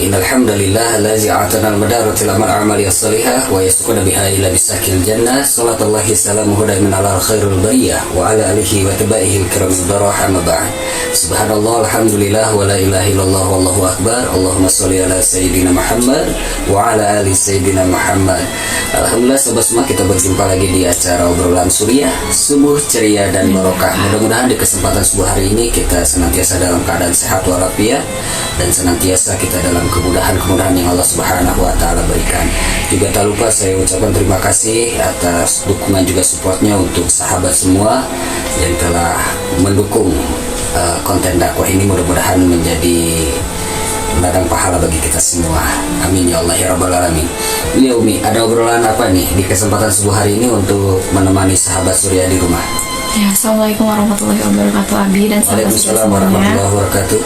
innal hamdalillah allazi a'tana al-madara til amal as-salihah wa yasquna biha ila bisakil jannah. Salatullahi salamuhu daiman ala khairul bariyah wa ala alihi wa tabaihi al-kiramil barah amma ba'd. Subhanallah, alhamdulillah, wa la ilaha illallah, wallahu akbar. Allahumma sholli ala sayyidina Muhammad wa ala ali sayyidina Muhammad. Alhamdulillah, sobat semua, kita berjumpa lagi di acara obrolan suriah, subuh ceria dan barokah. Mudah-mudahan di kesempatan subuh hari ini kita senantiasa dalam keadaan sehat walafiat dan senantiasa kita dalam kemudahan-kemudahan yang Allah Subhanahu wa taala berikan. Juga tak lupa saya ucapkan terima kasih atas dukungan juga supportnya untuk sahabat semua yang telah mendukung konten dakwah ini. Mudah-mudahan menjadi ladang pahala bagi kita semua. Amin ya Allah ya rabbal alamin. Ini Umi, ada obrolan apa nih di kesempatan subuh hari ini untuk menemani sahabat surya di rumah? Ya, assalamualaikum warahmatullahi wabarakatuh, Abi dan sahabat Waalaikumsalam warahmatullahi wabarakatuh.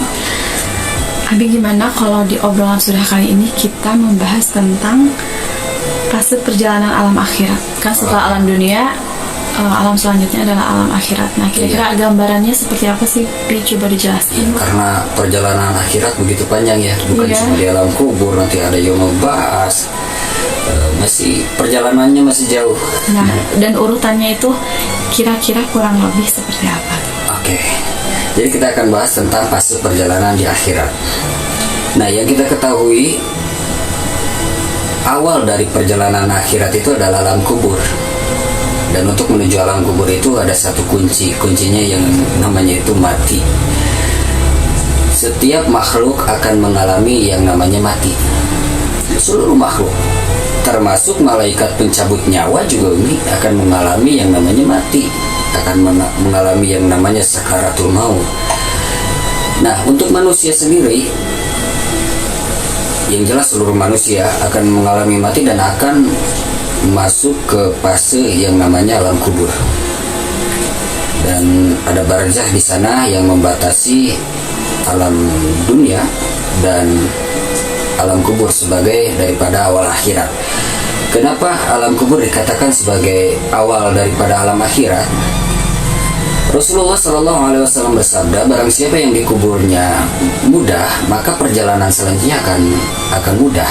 Abi, gimana kalau di obrolan surya kali ini kita membahas tentang fase perjalanan alam akhirat? Kan setelah alam dunia, alam selanjutnya adalah alam akhirat. Nah, kira-kira gambarannya seperti apa sih? Bi, coba dijelaskan. Karena perjalanan akhirat begitu panjang ya, bukan cuma di alam kubur, nanti ada yaumul ba'ats. Masih perjalanannya masih jauh. Nah, dan urutannya itu kira-kira kurang lebih seperti apa? Oke. Jadi kita akan bahas tentang fase perjalanan di akhirat. Nah, yang kita ketahui, awal dari perjalanan akhirat itu adalah alam kubur. Dan untuk menuju alam kubur itu ada satu kuncinya yang namanya itu mati. Setiap makhluk akan mengalami yang namanya mati. Seluruh makhluk, termasuk malaikat pencabut nyawa juga ini akan mengalami yang namanya mati, akan mengalami yang namanya sakaratul maut. Nah, untuk manusia sendiri, yang jelas seluruh manusia akan mengalami mati dan akan masuk ke fase yang namanya alam kubur. Dan ada barzah di sana yang membatasi alam dunia dan alam kubur sebagai daripada awal akhirat. Kenapa alam kubur dikatakan sebagai awal daripada alam akhirat? Rasulullah SAW bersabda, barang siapa yang dikuburnya mudah, maka perjalanan selanjutnya akan mudah.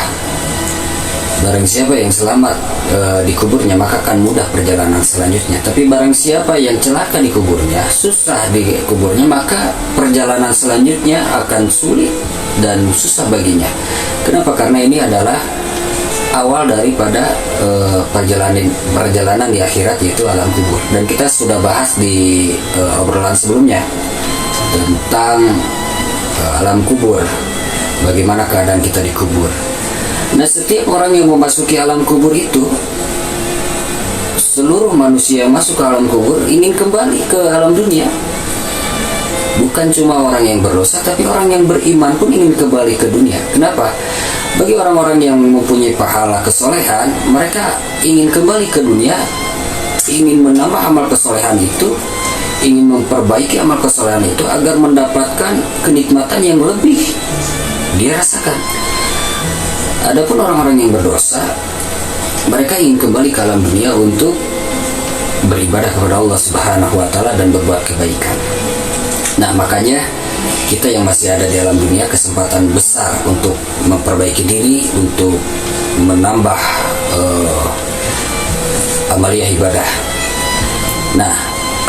Barang siapa yang selamat dikuburnya, maka akan mudah perjalanan selanjutnya. Tapi barang siapa yang celaka dikuburnya, susah dikuburnya, maka perjalanan selanjutnya akan sulit dan susah baginya. Kenapa? Karena ini adalah awal daripada perjalanan di akhirat, yaitu alam kubur. Dan kita sudah bahas di obrolan sebelumnya tentang alam kubur, bagaimana keadaan kita dikubur. Nah, setiap orang yang memasuki alam kubur itu, seluruh manusia yang masuk ke alam kubur ingin kembali ke alam dunia. Bukan cuma orang yang berdosa, tapi orang yang beriman pun ingin kembali ke dunia. Kenapa? Bagi orang-orang yang mempunyai pahala kesolehan, mereka ingin kembali ke dunia, ingin menambah amal kesolehan itu, ingin memperbaiki amal kesolehan itu agar mendapatkan kenikmatan yang lebih dia rasakan. Adapun orang-orang yang berdosa, mereka ingin kembali ke alam dunia untuk beribadah kepada Allah Subhanahu wa taala dan berbuat kebaikan. Nah, makanya kita yang masih ada di alam dunia kesempatan besar untuk memperbaiki diri, untuk menambah amaliyah ibadah. Nah,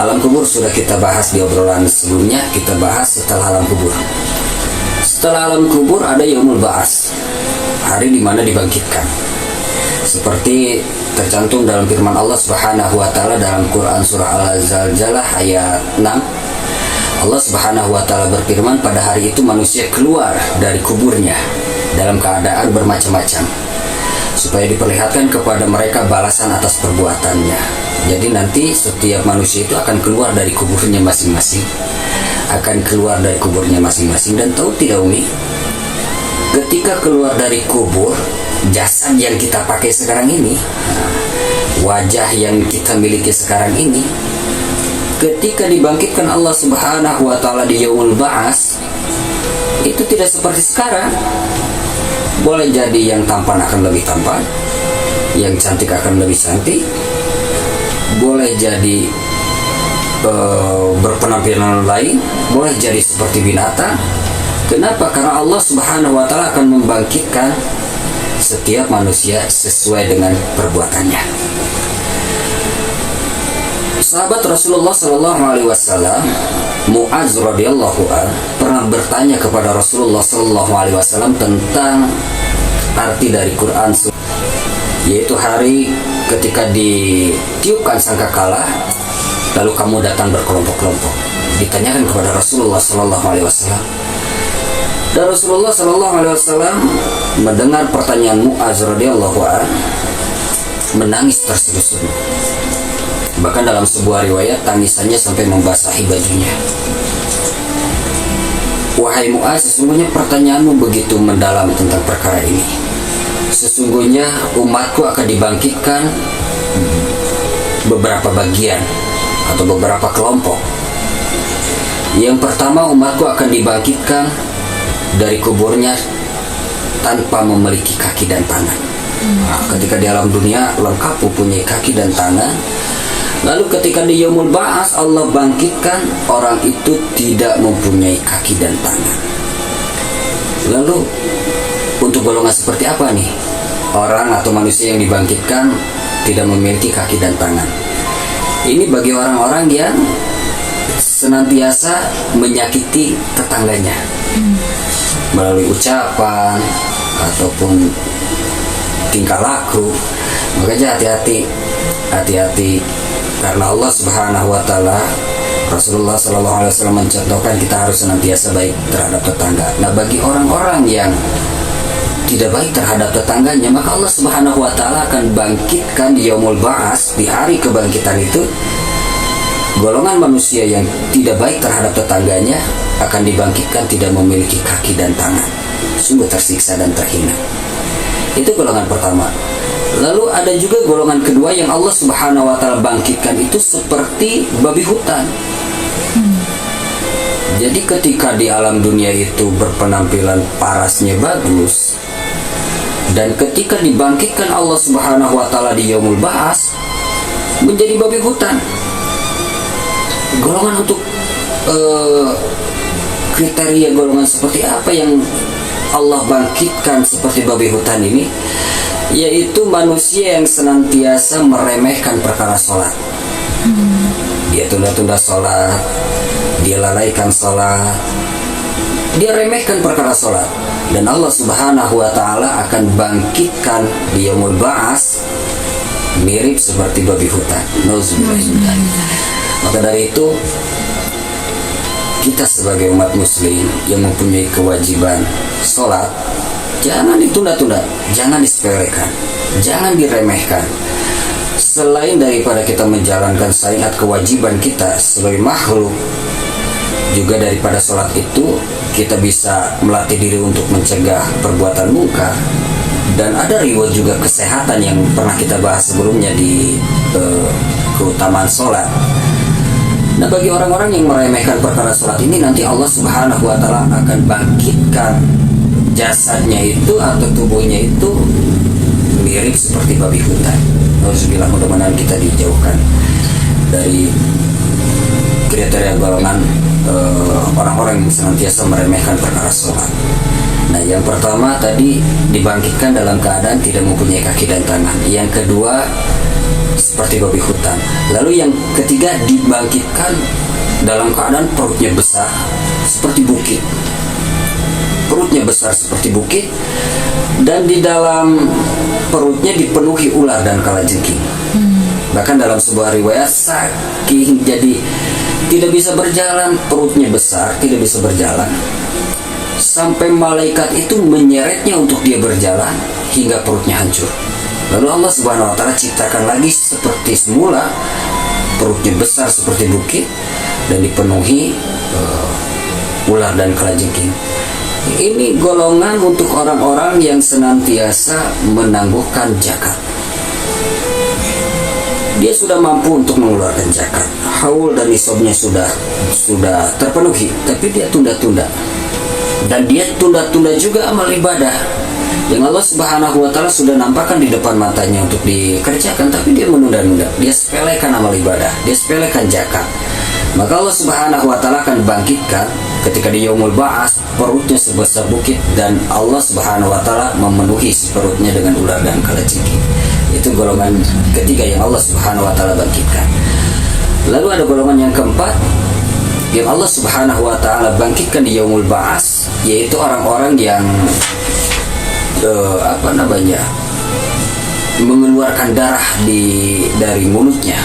alam kubur sudah kita bahas di obrolan sebelumnya. Kita bahas setelah alam kubur. Setelah alam kubur ada yaumul ba'ats, hari di mana dibangkitkan. Seperti tercantum dalam firman Allah Subhanahu wa taala dalam Quran surah Al-Zalzalah ayat 6. Allah Subhanahu wa taala berfirman, pada hari itu manusia keluar dari kuburnya dalam keadaan bermacam-macam, supaya diperlihatkan kepada mereka balasan atas perbuatannya. Jadi nanti setiap manusia itu akan keluar dari kuburnya masing-masing, dan tahu tidak Umi, ketika keluar dari kubur, jasad yang kita pakai sekarang ini, wajah yang kita miliki sekarang ini, ketika dibangkitkan Allah Subhanahu wa taala di yaumul ba'ats, itu tidak seperti sekarang. Boleh jadi yang tampan akan lebih tampan, yang cantik akan lebih cantik, boleh jadi berpenampilan lain, boleh jadi seperti binatang, Kenapa? Karena Allah Subhanahu wa taala akan membangkitkan setiap manusia sesuai dengan perbuatannya. Sahabat Rasulullah Sallallahu Alaihi Wasallam Mu'az radhiyallahu an pernah bertanya kepada Rasulullah Sallallahu Alaihi Wasallam tentang arti dari Quran, yaitu hari ketika ditiupkan sangkakala lalu kamu datang berkelompok-kelompok. Ditanyakan kepada Rasulullah Sallallahu Alaihi Wasallam, dan Rasulullah Sallallahu Alaihi Wasallam mendengar pertanyaan Mu'az radhiyallahu an menangis terseduh-seduh. Bahkan dalam sebuah riwayat tangisannya sampai membasahi bajunya. Wahai Mu'az, sesungguhnya pertanyaanmu begitu mendalam tentang perkara ini. Sesungguhnya umatku akan dibangkitkan beberapa bagian atau beberapa kelompok. Yang pertama, umatku akan dibangkitkan dari kuburnya tanpa memiliki kaki dan tangan. Nah, ketika di alam dunia lengkap mempunyai kaki dan tangan, lalu ketika di Yaumul Ba'ats Allah bangkitkan orang itu tidak mempunyai kaki dan tangan. Lalu untuk golongan seperti apa nih orang atau manusia yang dibangkitkan tidak memiliki kaki dan tangan? Ini bagi orang-orang yang senantiasa menyakiti tetangganya melalui ucapan ataupun tingkah laku. Makanya hati-hati karena Allah Subhanahu wa taala, Rasulullah Sallallahu Alaihi Wasallam mencontohkan kita harus senantiasa baik terhadap tetangga. Nah, bagi orang-orang yang tidak baik terhadap tetangganya, maka Allah Subhanahu wa taala akan bangkitkan di Yaumul Ba'ats, di hari kebangkitan itu, golongan manusia yang tidak baik terhadap tetangganya akan dibangkitkan tidak memiliki kaki dan tangan, sungguh tersiksa dan terhina. Itu golongan pertama. Lalu ada juga golongan kedua yang Allah Subhanahu wa taala bangkitkan itu seperti babi hutan. Jadi ketika di alam dunia itu berpenampilan parasnya bagus, dan ketika dibangkitkan Allah Subhanahu wa taala di Yaumul Ba'ats menjadi babi hutan. Golongan untuk kriteria golongan seperti apa yang Allah bangkitkan seperti babi hutan ini, yaitu manusia yang senantiasa meremehkan perkara sholat. Dia tunda-tunda sholat, dia lalaikan sholat, dia remehkan perkara sholat, dan Allah Subhanahu wa taala akan bangkitkan di Yaumul Ba'ats mirip seperti babi hutan. Nauzubillah. Maka dari itu, kita sebagai umat muslim yang mempunyai kewajiban sholat, jangan ditunda-tunda, jangan disepelekan, jangan diremehkan. Selain daripada kita menjalankan syariat kewajiban kita sebagai makhluk, juga daripada sholat itu kita bisa melatih diri untuk mencegah perbuatan mungkar. Dan ada riwayat juga kesehatan yang pernah kita bahas sebelumnya di keutamaan sholat. Nah, bagi orang-orang yang meremehkan perkara sholat ini, nanti Allah Subhanahu wa taala akan bangkitkan jasadnya itu atau tubuhnya itu mirip seperti babi hutan. Alhamdulillah, mudah-mudahan kita dijauhkan dari kriteria golongan orang-orang yang senantiasa meremehkan perkara sholat. Nah, yang pertama tadi dibangkitkan dalam keadaan tidak mempunyai kaki dan tangan. Yang kedua seperti babi hutan. Lalu yang ketiga dibangkitkan dalam keadaan perutnya besar seperti bukit. Perutnya besar seperti bukit, dan di dalam perutnya dipenuhi ular dan kalajengking. Bahkan dalam sebuah riwayat, saking jadi tidak bisa berjalan, perutnya besar, tidak bisa berjalan, sampai malaikat itu menyeretnya untuk dia berjalan hingga perutnya hancur. Lalu Allah Subhanahu wa taala ciptakan lagi seperti semula, perutnya besar seperti bukit dan dipenuhi ular dan kalajengking. Ini golongan untuk orang-orang yang senantiasa menangguhkan zakat. Dia sudah mampu untuk mengeluarkan zakat, haul dan nisabnya sudah terpenuhi, tapi dia tunda-tunda. Dan dia tunda-tunda juga amal ibadah yang Allah Subhanahu wa taala sudah nampakkan di depan matanya untuk dikerjakan, tapi dia menunda-nunda. Dia sepelekan amal ibadah, dia sepelekan zakat. Maka Allah Subhanahu wa taala akan bangkitkan Ketika di yaumul ba'ats, perutnya sebesar bukit dan Allah Subhanahu wa taala memenuhi perutnya dengan ular dan kalajengking. Itu golongan ketiga yang Allah Subhanahu wa taala bangkitkan. Lalu ada golongan yang keempat yang Allah Subhanahu wa taala bangkitkan di yaumul ba'ats, yaitu orang-orang yang mengeluarkan darah dari mulutnya,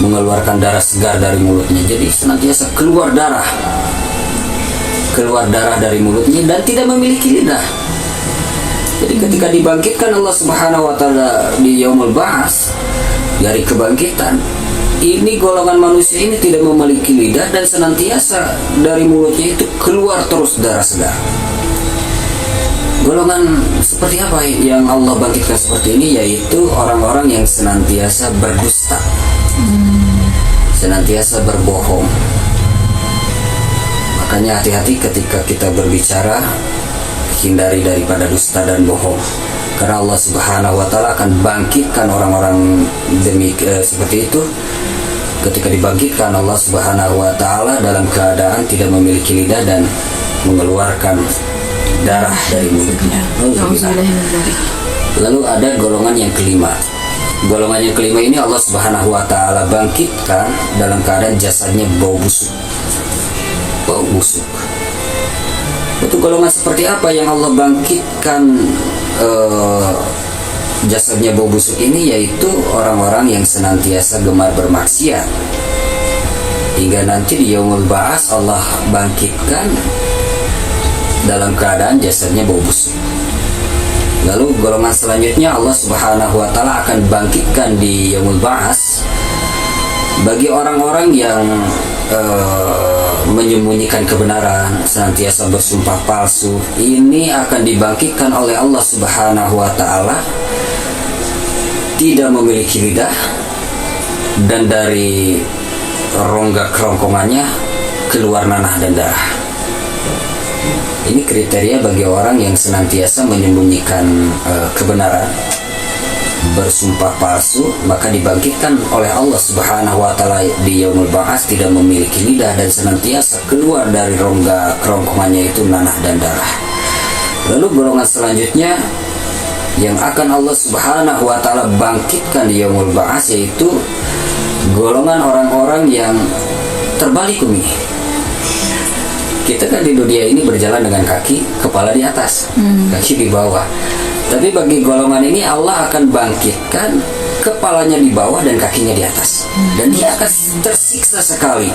mengeluarkan darah segar dari mulutnya. Jadi senantiasa keluar darah dari mulutnya dan tidak memiliki lidah. Jadi ketika dibangkitkan Allah Subhanahu wa taala di yaumul ba'ats, dari kebangkitan, ini golongan manusia ini tidak memiliki lidah dan senantiasa dari mulutnya itu keluar terus darah segar. Golongan seperti apa yang Allah bangkitkan seperti ini? Yaitu orang-orang yang senantiasa berdusta, senantiasa berbohong. Makanya hati-hati ketika kita berbicara, hindari daripada dusta dan bohong, karena Allah Subhanahu wa taala akan bangkitkan orang-orang seperti itu. Ketika dibangkitkan, Allah Subhanahu wa taala dalam keadaan tidak memiliki lidah dan mengeluarkan darah dari mulutnya. Lalu ada golongan yang kelima. Golongan yang kelima ini Allah Subhanahu wa taala bangkitkan dalam keadaan jasadnya bau busuk. Bau busuk. Itu golongan seperti apa yang Allah bangkitkan jasadnya bau busuk ini? Yaitu orang-orang yang senantiasa gemar bermaksiat, hingga nanti di yaumul ba'ats Allah bangkitkan dalam keadaan jasadnya bau busuk. Lalu golongan selanjutnya Allah Subhanahu wa taala akan bangkitkan di yaumul ba'ats bagi orang-orang yang menyembunyikan kebenaran, senantiasa bersumpah palsu. Ini akan dibangkitkan oleh Allah Subhanahu wa taala tidak memiliki lidah dan dari rongga kerongkongannya keluar nanah dan darah. Ini kriteria bagi orang yang senantiasa menyembunyikan kebenaran, bersumpah palsu, maka dibangkitkan oleh Allah Subhanahu wa taala di yaumul ba'ats tidak memiliki lidah dan senantiasa keluar dari rongga kerongkongannya itu nanah dan darah. Lalu golongan selanjutnya yang akan Allah Subhanahu wa taala bangkitkan di yaumul ba'ats yaitu golongan orang-orang yang terbalik umi. Kita kan di dunia ini berjalan dengan kaki, kepala di atas, kaki di bawah. Tapi bagi golongan ini Allah akan bangkitkan kepalanya di bawah dan kakinya di atas, dan dia akan tersiksa sekali.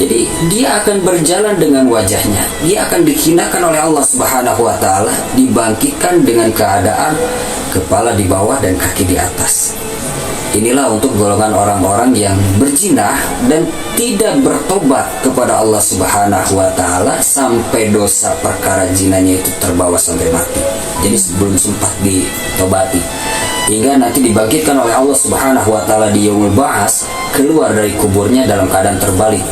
Jadi dia akan berjalan dengan wajahnya, dia akan dihinakan oleh Allah Subhanahu wa taala, dibangkitkan dengan keadaan kepala di bawah dan kaki di atas. Inilah untuk golongan orang-orang yang berzina dan tidak bertobat kepada Allah Subhanahu wa taala sampai dosa perkara zinanya itu terbawa sampai mati. Jadi sebelum sempat ditobati, hingga nanti dibangkitkan oleh Allah Subhanahu wa taala di yaumul ba'ats, keluar dari kuburnya dalam keadaan terbalik,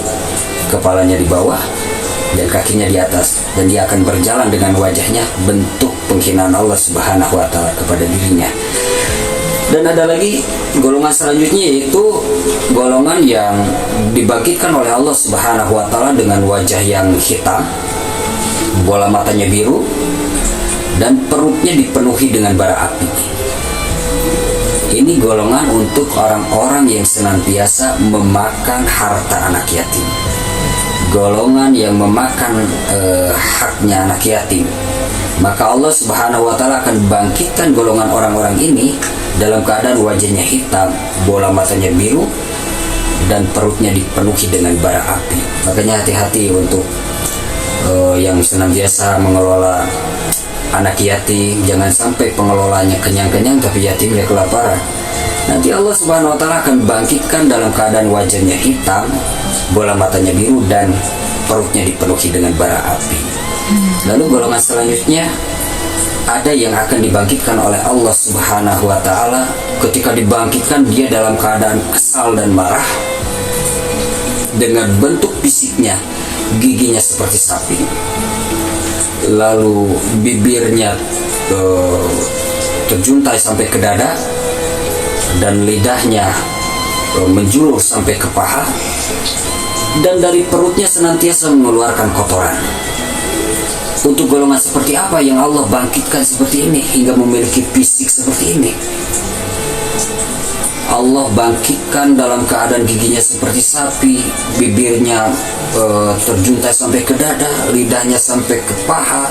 kepalanya di bawah dan kakinya di atas, dan dia akan berjalan dengan wajahnya bentuk penghinaan Allah Subhanahu wa taala kepada dirinya. Dan ada lagi golongan selanjutnya, yaitu golongan yang dibangkitkan oleh Allah Subhanahu wa taala dengan wajah yang hitam, bola matanya biru, dan perutnya dipenuhi dengan bara api. Ini golongan untuk orang-orang yang senantiasa memakan harta anak yatim, golongan yang memakan haknya anak yatim. Maka Allah Subhanahu wa taala akan bangkitkan golongan orang-orang ini dalam keadaan wajahnya hitam, bola matanya biru, dan perutnya dipenuhi dengan bara api. Makanya hati-hati untuk yang senantiasa mengelola anak yatim. Jangan sampai pengelolanya kenyang-kenyang tapi yatimnya kelaparan. Nanti Allah Subhanahu wa taala akan bangkitkan dalam keadaan wajahnya hitam, bola matanya biru, dan perutnya dipenuhi dengan bara api. Lalu golongan selanjutnya ada yang akan dibangkitkan oleh Allah Subhanahu wa taala. Ketika dibangkitkan, dia dalam keadaan kesal dan marah, dengan bentuk fisiknya giginya seperti sapi, lalu bibirnya terjuntai sampai ke dada, dan lidahnya menjulur sampai ke paha, dan dari perutnya senantiasa mengeluarkan kotoran. Untuk golongan seperti apa yang Allah bangkitkan seperti ini hingga memiliki fisik seperti ini? Allah bangkitkan dalam keadaan giginya seperti sapi, bibirnya terjuntai sampai ke dada, lidahnya sampai ke paha,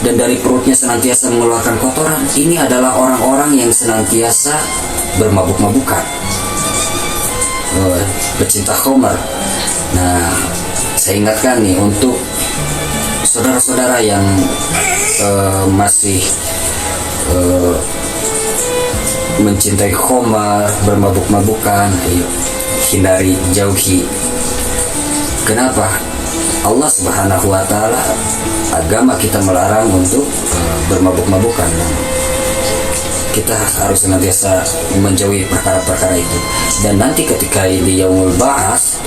dan dari perutnya senantiasa mengeluarkan kotoran. Ini adalah orang-orang yang senantiasa bermabuk-mabukan, pecinta khamar. Nah, saya ingatkan nih untuk saudara-saudara yang masih mencintai khamar, bermabuk-mabukan, hindari, jauhi. Kenapa? Allah Subhanahu wa Ta'ala, agama kita melarang untuk bermabuk-mabukan. Kita harus senantiasa menjauhi perkara-perkara itu. Dan nanti ketika di Yaumul Ba'ats,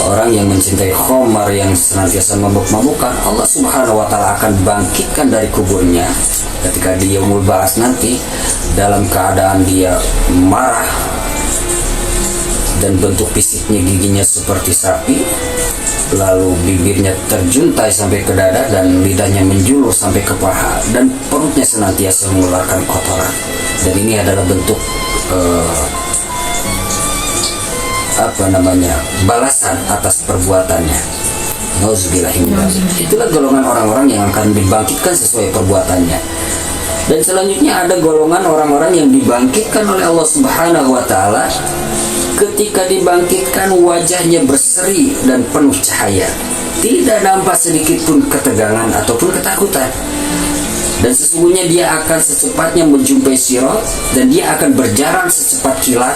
orang yang mencintai khamar, yang senantiasa mabuk-mabukan, Allah Subhanahu wa Ta'ala akan bangkitkan dari kuburnya ketika di Yaumul Ba'ats nanti, dalam keadaan dia marah dan bentuk fisiknya giginya seperti sapi, lalu bibirnya terjuntai sampai ke dada dan lidahnya menjulur sampai ke paha, dan perutnya senantiasa mengeluarkan kotoran. Dan ini adalah bentuk balasan atas perbuatannya. Nauzubillahimindzalik. Itulah golongan orang-orang yang akan dibangkitkan sesuai perbuatannya. Dan selanjutnya ada golongan orang-orang yang dibangkitkan oleh Allah Subhanahu wa Ta'ala. Ketika dibangkitkan, wajahnya berseri dan penuh cahaya, tidak nampak sedikit pun ketegangan ataupun ketakutan. Dan sesungguhnya dia akan secepatnya menjumpai Sirat, dan dia akan berjalan secepat kilat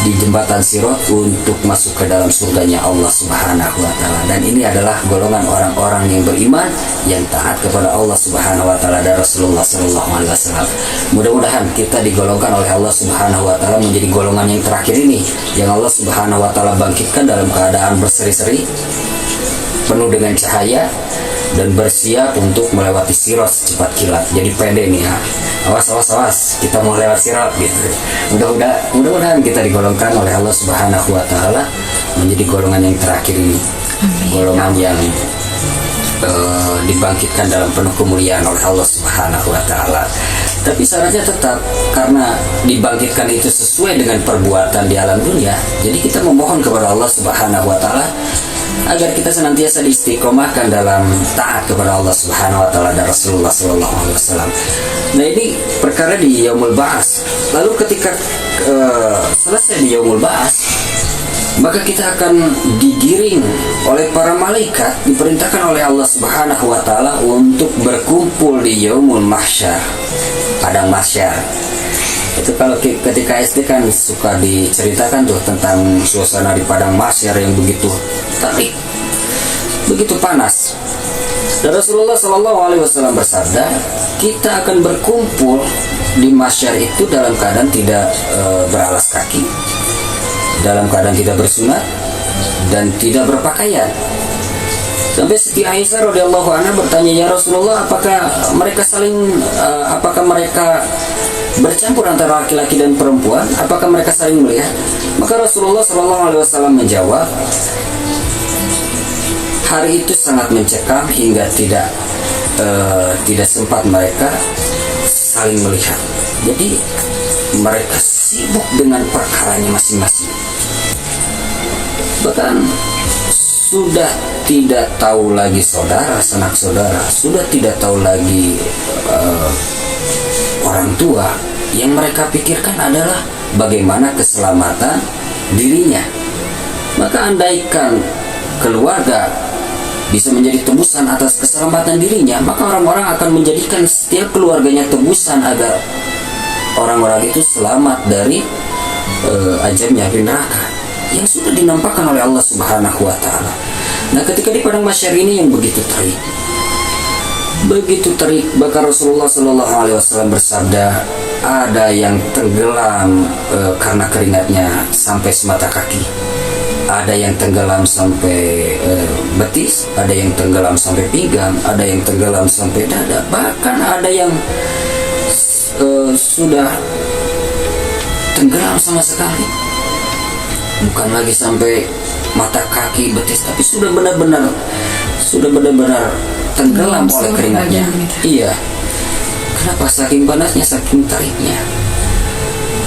di jembatan Sirat untuk masuk ke dalam surganya Allah Subhanahu wa Ta'ala. Dan ini adalah golongan orang-orang yang beriman, yang taat kepada Allah Subhanahu wa Ta'ala dan Rasulullah sallallahu alaihi wasallam. Mudah-mudahan kita digolongkan oleh Allah Subhanahu wa Ta'ala menjadi golongan yang terakhir ini, yang Allah Subhanahu wa Ta'ala bangkitkan dalam keadaan berseri-seri, penuh dengan cahaya, dan bersiap untuk melewati Sirat secepat kilat. Jadi pede nih ya, awas, kita mau lewat Sirat gitu. Mudah-mudahan kita digolongkan oleh Allah Subhanahu wa Ta'ala menjadi golongan yang terakhir ini. Amin. Golongan yang dibangkitkan dalam penuh kemuliaan oleh Allah Subhanahu wa Ta'ala. Tapi syaratnya tetap, karena dibangkitkan itu sesuai dengan perbuatan di alam dunia, jadi kita memohon kepada Allah Subhanahu wa Ta'ala agar kita senantiasa diistiqomahkan dalam taat kepada Allah Subhanahu wa Ta'ala dan Rasulullah sallallahu alaihi wasallam. Nah, ini perkara di Yaumul Ba'ats. Lalu ketika selesai di Yaumul Ba'ats, maka kita akan digiring oleh para malaikat, diperintahkan oleh Allah Subhanahu wa Ta'ala untuk berkumpul di Yaumul Mahsyar, padang mahsyar. Itu kalau ketika SD kan suka diceritakan tuh tentang suasana di padang mahsyar yang begitu terik, begitu panas. Dan Rasulullah sallallahu alaihi wasallam bersabda, kita akan berkumpul di mahsyar itu dalam keadaan tidak beralas kaki, dalam keadaan tidak bersunat, dan tidak berpakaian. Sampai Siti Aisyah radhiyallahu anha bertanya, ya Rasulullah, apakah mereka bercampur antara laki-laki dan perempuan? Apakah mereka saling melihat? Maka Rasulullah SAW menjawab, hari itu sangat mencekam hingga tidak sempat mereka saling melihat. Jadi mereka sibuk dengan perkaranya masing-masing. Bahkan sudah tidak tahu lagi saudara, sanak saudara, sudah tidak tahu lagi orang tua. Yang mereka pikirkan adalah bagaimana keselamatan dirinya. Maka andaikan keluarga bisa menjadi tebusan atas keselamatan dirinya, maka orang-orang akan menjadikan setiap keluarganya tebusan agar orang-orang itu selamat dari ajabnya api neraka yang sudah dinampakkan oleh Allah Subhanahu wa Ta'ala. Nah, ketika di padang mahsyar ini yang begitu terik, bahkan Rasulullah sallallahu alaihi wasallam bersabda, ada yang tenggelam karena keringatnya sampai semata kaki, ada yang tenggelam sampai betis, ada yang tenggelam sampai pinggang, ada yang tenggelam sampai dada, bahkan ada yang sudah tenggelam sama sekali, bukan lagi sampai mata, kaki, betis, tapi sudah benar-benar tenggelam oleh keringatnya. Iya. Kenapa? Saking panasnya, saking teriknya.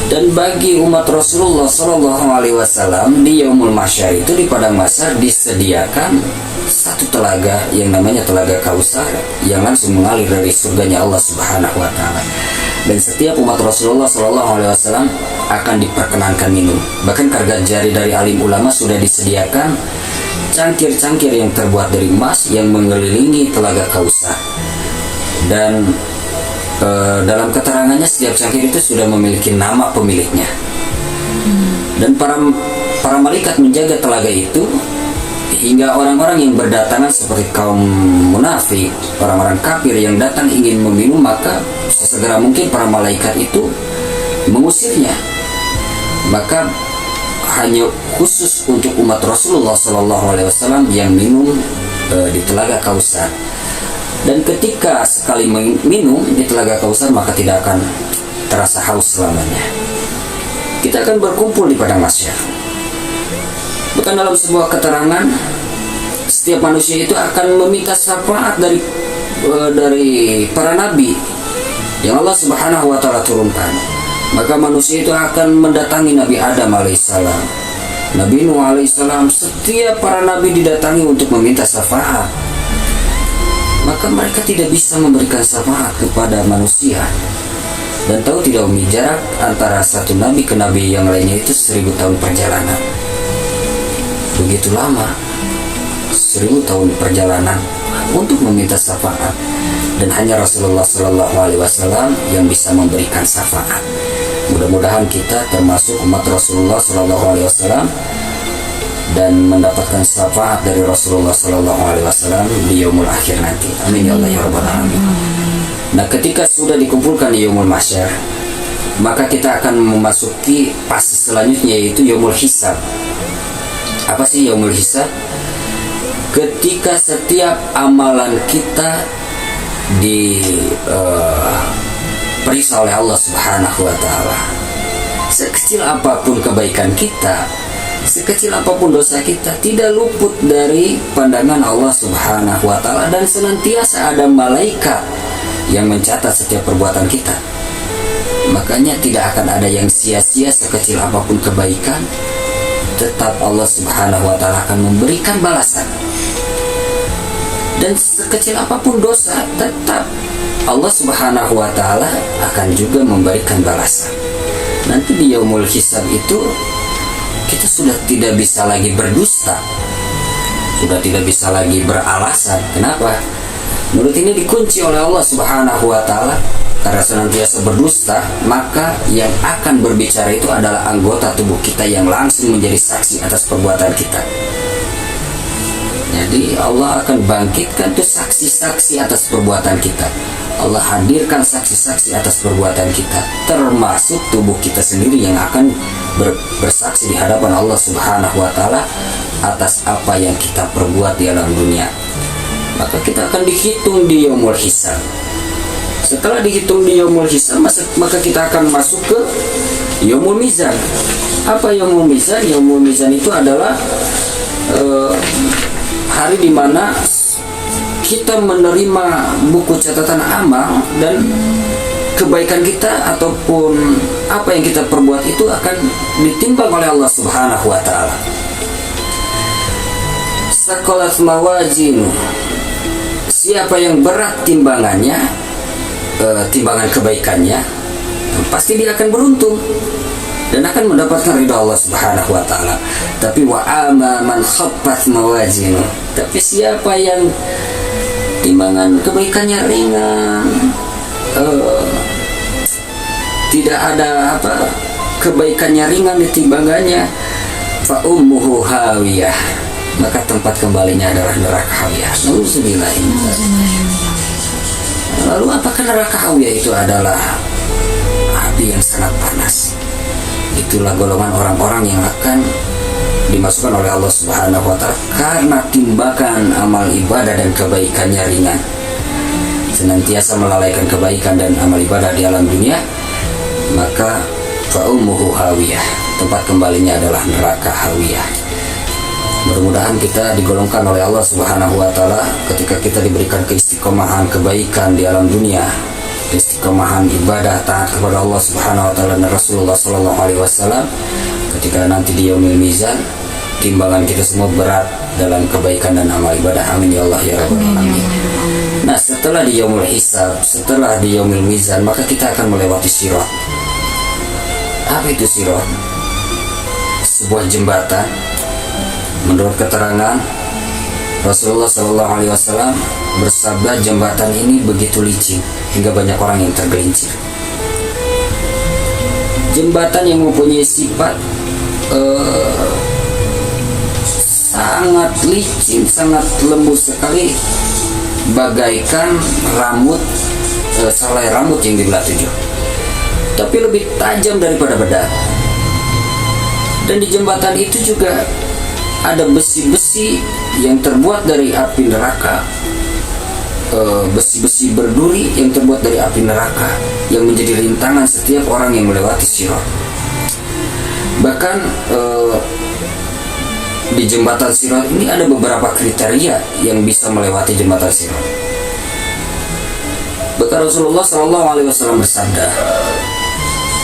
Dan bagi umat Rasulullah Shallallahu Alaihi Wasallam di Yaumul Mahsyar itu, di padang mahsyar, disediakan satu telaga yang namanya telaga Kausar yang langsung mengalir dari surganya Allah Subhanahu Wa Taala. Dan setiap umat Rasulullah Shallallahu Alaihi Wasallam akan diperkenankan minum. Bahkan karga jari dari alim ulama sudah disediakan cangkir-cangkir yang terbuat dari emas yang mengelilingi telaga Kausar. Dan dalam keterangannya setiap cangkir itu sudah memiliki nama pemiliknya. Dan para malaikat menjaga telaga itu hingga orang-orang yang berdatangan seperti kaum munafik, orang-orang kafir yang datang ingin meminum, maka sesegera mungkin para malaikat itu mengusirnya. Maka hanya khusus untuk umat Rasulullah Sallallahu Alaihi Wasallam yang minum di telaga Kausar. Dan ketika sekali minum di telaga Kausar, maka tidak akan terasa haus selamanya. Kita akan berkumpul di padang mahsyar. Bukan dalam sebuah keterangan, setiap manusia itu akan meminta syafaat dari para nabi yang Allah Subhanahu Wa Taala turunkan. Maka manusia itu akan mendatangi Nabi Adam alaihissalam, Nabi Nuh alaihissalam. Setiap para nabi didatangi untuk meminta syafaat. Maka mereka tidak bisa memberikan syafaat kepada manusia. Dan tahu tidak Umi, jarak antara satu nabi ke nabi yang lainnya itu 1000 tahun perjalanan. Begitu lama, 1000 tahun perjalanan untuk meminta syafaat. Dan hanya Rasulullah Sallallahu Alaihi Wasallam yang bisa memberikan syafaat. Mudah-mudahan kita termasuk umat Rasulullah Sallallahu Alaihi Wasallam dan mendapatkan syafaat dari Rasulullah Sallallahu Alaihi Wasallam di yaumul akhir nanti. Amin ya Allah ya Rabbal Alamin. Nah, ketika sudah dikumpulkan di yaumul mahsyar, maka kita akan memasuki fase selanjutnya, yaitu yaumul hisab. Apa sih yaumul hisab? Ketika setiap amalan kita diperiksa oleh Allah Subhanahu Wa Taala. Sekecil apapun kebaikan kita, sekecil apapun dosa kita, tidak luput dari pandangan Allah Subhanahu Wa Taala, dan senantiasa ada malaikat yang mencatat setiap perbuatan kita. Makanya tidak akan ada yang sia-sia. Sekecil apapun kebaikan, tetap Allah Subhanahu Wa Taala akan memberikan balasan. Dan sekecil apapun dosa, tetap Allah Subhanahu Wa Taala akan juga memberikan balasan. Nanti di yaumul hisab itu kita sudah tidak bisa lagi berdusta, sudah tidak bisa lagi beralasan. Kenapa? Menurut ini dikunci oleh Allah Subhanahu Wa Taala. Karena senantiasa berdusta, maka yang akan berbicara itu adalah anggota tubuh kita yang langsung menjadi saksi atas perbuatan kita. Jadi Allah akan bangkitkan tuh saksi-saksi atas perbuatan kita. Allah hadirkan saksi-saksi atas perbuatan kita, termasuk tubuh kita sendiri yang akan bersaksi di hadapan Allah Subhanahu Wa Taala atas apa yang kita perbuat di alam dunia. Maka kita akan dihitung di yaumul hisab. Setelah dihitung di yaumul hisab, maka kita akan masuk ke yaumul mizan. Apa yaumul mizan? Yaumul mizan itu adalah hari di mana kita menerima buku catatan amal, dan kebaikan kita ataupun apa yang kita perbuat itu akan ditimbang oleh Allah Subhanahu Wa Taala. Saqalat mawazinu, siapa yang berat timbangannya, timbangan kebaikannya, pasti dia akan beruntung dan akan mendapatkan ridha Allah Subhanahu Wa Taala. Tapi wa amma man khaffat mawazinu, tapi siapa yang timbangan kebaikannya ringan, tidak ada kebaikannya ringan di timbangannya, fa ummuhu hawiyah, maka tempat kembalinya adalah neraka hawiyah. Nauzubillah. Lalu apakah neraka hawiyah itu adalah api yang sangat panas? Itulah golongan orang-orang yang akan dimasukkan oleh Allah Subhanahu Wa Taala karena timbangan amal ibadah dan kebaikannya ringan, senantiasa melalaikan kebaikan dan amal ibadah di alam dunia, maka fa ummuhu hawiyah, tempat kembalinya adalah neraka hawiyah. Mudah-mudahan kita digolongkan oleh Allah Subhanahu wa taala ketika kita diberikan keistiqomahan kebaikan di alam dunia, keistiqomahan ibadah taat kepada Allah Subhanahu wa taala dan Rasulullah sallallahu alaihi wasallam, ketika nanti di yaumil mizan timbangan kita semua berat dalam kebaikan dan amal ibadah. Amin ya Allah ya rabbal alamin. Nah, setelah di yaumul hisab, setelah di yaumil mizan, maka kita akan melewati sirat. Apa itu sirat? Sebuah jembatan. Menurut keterangan Rasulullah Sallallahu Alaihi Wasallam bersabda, jembatan ini begitu licin hingga banyak orang yang tergelincir. Jembatan yang mempunyai sifat sangat licin, sangat lembut sekali, bagaikan rambut, selai rambut yang dibelah 7, tapi lebih tajam daripada pedang. Dan di jembatan itu juga ada besi-besi yang terbuat dari api neraka, besi-besi berduri yang terbuat dari api neraka, yang menjadi rintangan setiap orang yang melewati sirat. Bahkan di jembatan sirat ini ada beberapa kriteria yang bisa melewati jembatan sirat. Bahkan Rasulullah SAW bersabda,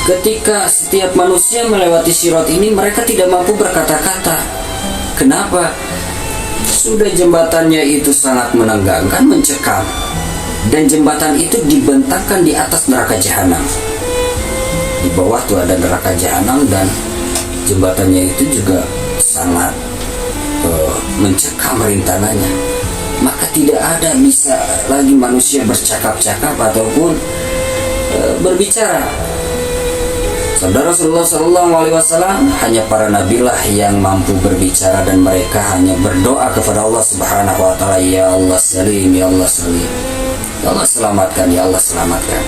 ketika setiap manusia melewati sirat ini, mereka tidak mampu berkata-kata. Kenapa? Sudah jembatannya itu sangat menegangkan, mencekam, dan jembatan itu dibentangkan di atas neraka jahanam. Di bawah tuh ada neraka jahanam, dan jembatannya itu juga sangat mencekam rintangannya. Maka tidak ada bisa lagi manusia bercakap-cakap ataupun berbicara. Sabda Rasulullah SAW, hanya para nabilah yang mampu berbicara, dan mereka hanya berdoa kepada Allah Subhanahu wa taala, ya Allah salim, ya Allah salim, ya Allah selamatkan, ya Allah selamatkan.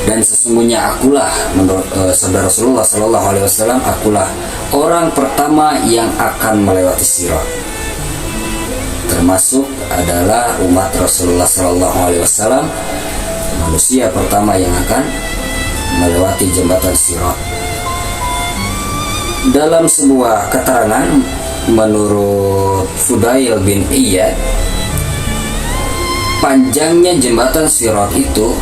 Dan sesungguhnya akulah, menurut sabda Rasulullah SAW, akulah orang pertama yang akan melewati sirat. Termasuk adalah umat Rasulullah SAW, manusia pertama yang akan melewati jembatan sirat. Dalam sebuah keterangan menurut Fudail bin Iyad, panjangnya jembatan sirat itu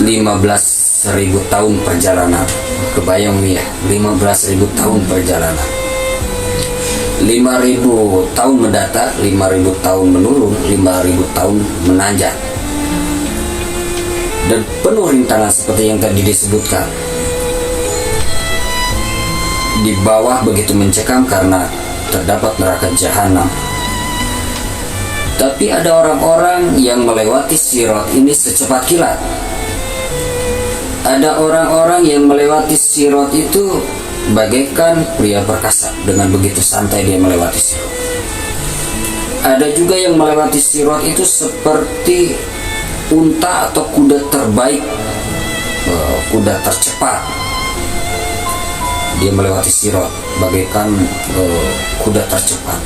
15.000 tahun perjalanan. Kebayang nih ya, 15.000 tahun perjalanan. 5.000 tahun mendatar, 5.000 tahun menurun, 5.000 tahun menanjak, dan penuh rintangan seperti yang tadi disebutkan. Di bawah begitu mencekam karena terdapat neraka jahanam. Tapi ada orang-orang yang melewati sirat ini secepat kilat. Ada orang-orang yang melewati sirat itu bagaikan pria perkasa, dengan begitu santai dia melewati sirat. Ada juga yang melewati sirat itu seperti unta atau kuda terbaik, kuda tercepat. Dia melewati sirat bagaikan kuda tercepat.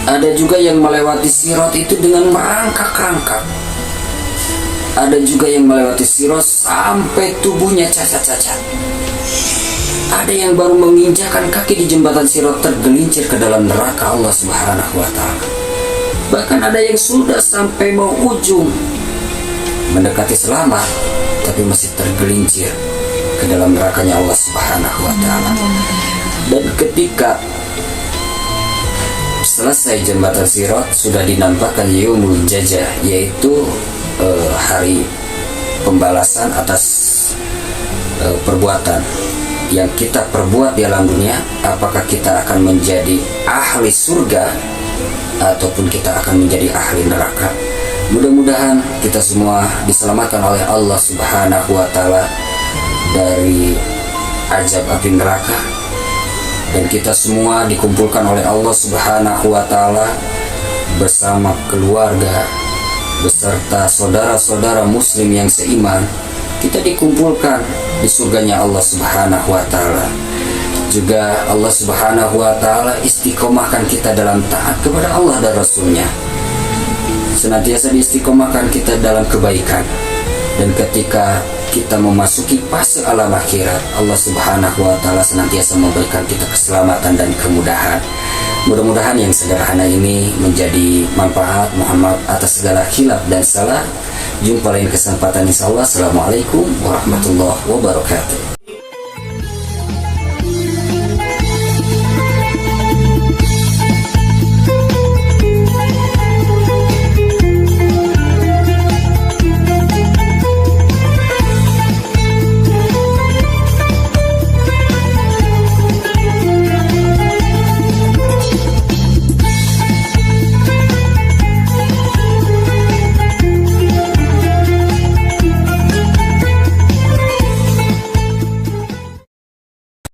Ada juga yang melewati sirat itu dengan merangkak-rangkak. Ada juga yang melewati sirat sampai tubuhnya cacat-cacat. Ada yang baru menginjakan kaki di jembatan sirat tergelincir ke dalam neraka Allah Subhanahu wa taala. Bahkan ada yang sudah sampai mau ujung, mendekati selamat, tapi masih tergelincir ke dalam nerakanya Allah Subhanahu wa taala. Dan ketika selesai jembatan sirat, sudah dinampakkan yaumul jazaa, yaitu hari pembalasan atas perbuatan yang kita perbuat di alam dunia. Apakah kita akan menjadi ahli surga ataupun kita akan menjadi ahli neraka. Mudah-mudahan kita semua diselamatkan oleh Allah Subhanahu wa taala dari azab api neraka, dan kita semua dikumpulkan oleh Allah Subhanahu wa taala bersama keluarga beserta saudara-saudara muslim yang seiman. Kita dikumpulkan di surganya Allah Subhanahu wa taala. Juga Allah Subhanahu wa taala istiqomahkan kita dalam taat kepada Allah dan Rasulnya. Senantiasa diistiqomahkan kita dalam kebaikan. Dan ketika kita memasuki fase alam akhirat, Allah Subhanahu wa taala senantiasa memberikan kita keselamatan dan kemudahan. Mudah-mudahan yang sederhana ini menjadi manfaat. Muhammad atas segala khilaf dan salah. Jumpa lain kesempatan, insyaallah. Assalamualaikum warahmatullahi wabarakatuh.